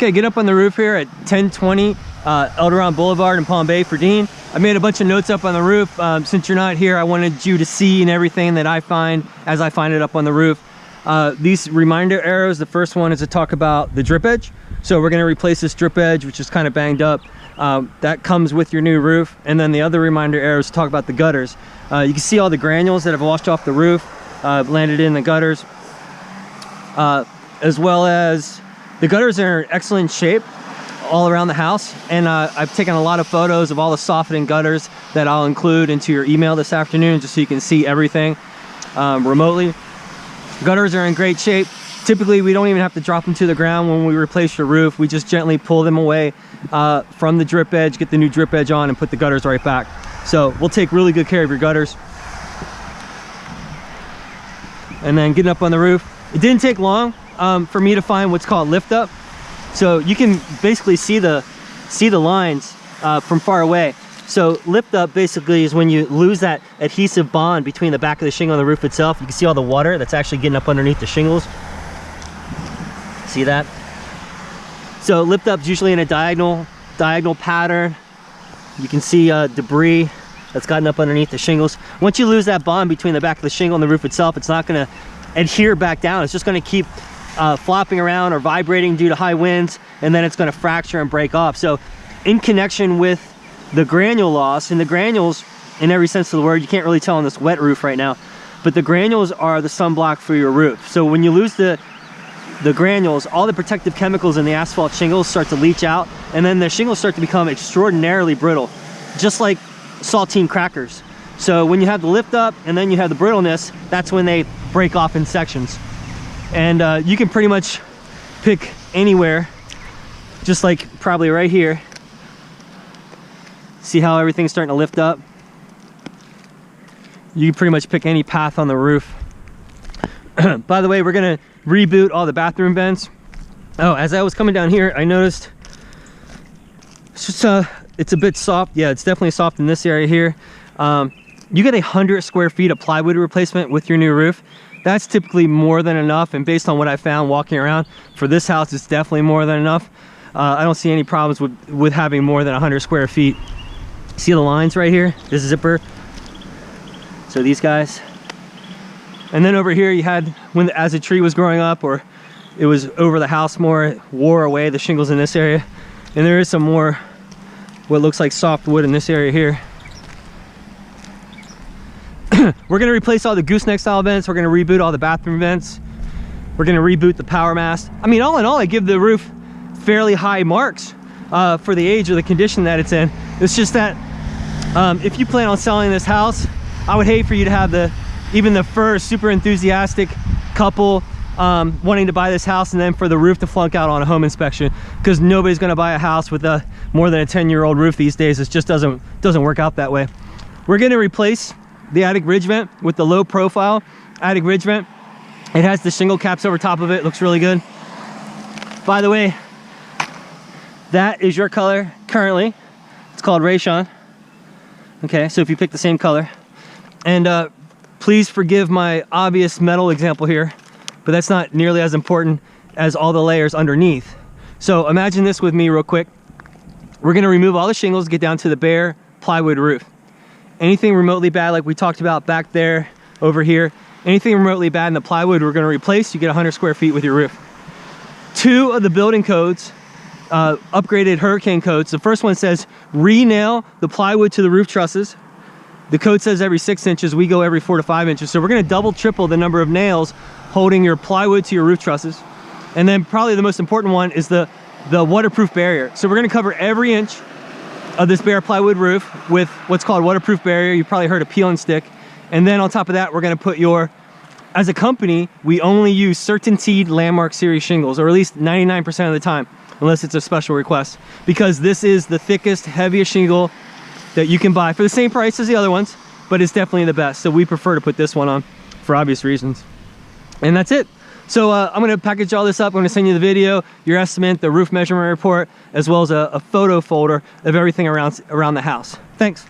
Okay, get up on the roof here at 1020 Elderon Boulevard in Palm Bay for Dean. I made a bunch of notes up on the roof. Since you're not here, I wanted you to see and everything that I find as I find it up on the roof. These reminder arrows, the first one is to talk about the drip edge. So we're gonna replace this drip edge, which is kind of banged up. That comes with your new roof. And then the other reminder arrows talk about the gutters. You can see all the granules that have washed off the roof, landed in the gutters, as well as the gutters are in excellent shape all around the house. And I've taken a lot of photos of all the softening gutters that I'll include into your email this afternoon, just so you can see everything remotely. Gutters are in great shape. Typically, we don't even have to drop them to the ground when we replace your roof. We just gently pull them away from the drip edge, get the new drip edge on, and put the gutters right back. So we'll take really good care of your gutters. And then getting up on the roof. It didn't take long for me to find what's called lift up. So you can basically see the lines from far away. So lift up basically is when you lose that adhesive bond between the back of the shingle and the roof itself. You can see all the water that's actually getting up underneath the shingles. See that? So lift up is usually in a diagonal pattern. You can see debris that's gotten up underneath the shingles. Once you lose that bond between the back of the shingle and the roof itself, it's not going to adhere back down. It's just going to keep flopping around or vibrating due to high winds, and then it's going to fracture and break off. So in connection with the granule loss, and the granules in every sense of the word, you can't really tell on this wet roof right now, but the granules are the sunblock for your roof. So when you lose the granules, all the protective chemicals in the asphalt shingles start to leach out, and then the shingles start to become extraordinarily brittle, just like saltine crackers. So when you have the lift up and then you have the brittleness, that's when they break off in sections. And you can pretty much pick anywhere, just like probably right here. See how everything's starting to lift up? You can pretty much pick any path on the roof. By the way, we're gonna reboot all the bathroom vents. Oh, as I was coming down here, I noticed it's just it's a bit soft. Yeah, it's definitely soft in this area here. You get 100 square feet of plywood replacement with your new roof. That's typically more than enough, and based on what I found walking around for this house, it's definitely more than enough. I don't see any problems with having more than 100 square feet. See the lines right here? This zipper. So these guys. And then over here you had, as a tree was growing up or it was over the house more, it wore away the shingles in this area. And there is some more what looks like soft wood in this area here. We're going to replace all the gooseneck style vents. We're going to reboot all the bathroom vents. We're going to reboot the power mast. I mean, all in all, I give the roof fairly high marks for the age or the condition that it's in. It's just that if you plan on selling this house, I would hate for you to have even the first super enthusiastic couple wanting to buy this house and then for the roof to flunk out on a home inspection, because nobody's going to buy a house with more than a 10-year-old roof these days. It just doesn't work out that way. We're going to replace the attic ridge vent with the low profile attic ridge vent. It has the shingle caps over top of it. Looks really good. By the way, that is your color currently. It's called Rayshon. Okay, so if you pick the same color. And please forgive my obvious metal example here, but that's not nearly as important as all the layers underneath. So imagine this with me real quick. We're going to remove all the shingles, get down to the bare plywood roof. Anything remotely bad, like we talked about back there, over here, anything remotely bad in the plywood, we're going to replace. You get 100 square feet with your roof. 2 of the building codes, upgraded hurricane codes. The first one says re-nail the plywood to the roof trusses. The code says every 6 inches. We go every 4 to 5 inches. So we're going to double, triple the number of nails holding your plywood to your roof trusses. And then probably the most important one is the waterproof barrier. So we're going to cover every inch of this bare plywood roof with what's called waterproof barrier. You probably heard of peel and stick. And then on top of that, we're going to put as a company, we only use CertainTeed Landmark Series shingles, or at least 99% of the time, unless it's a special request, because this is the thickest, heaviest shingle that you can buy for the same price as the other ones, but it's definitely the best. So we prefer to put this one on for obvious reasons. And that's it. So I'm going to package all this up. I'm going to send you the video, your estimate, the roof measurement report, as well as a photo folder of everything around the house. Thanks.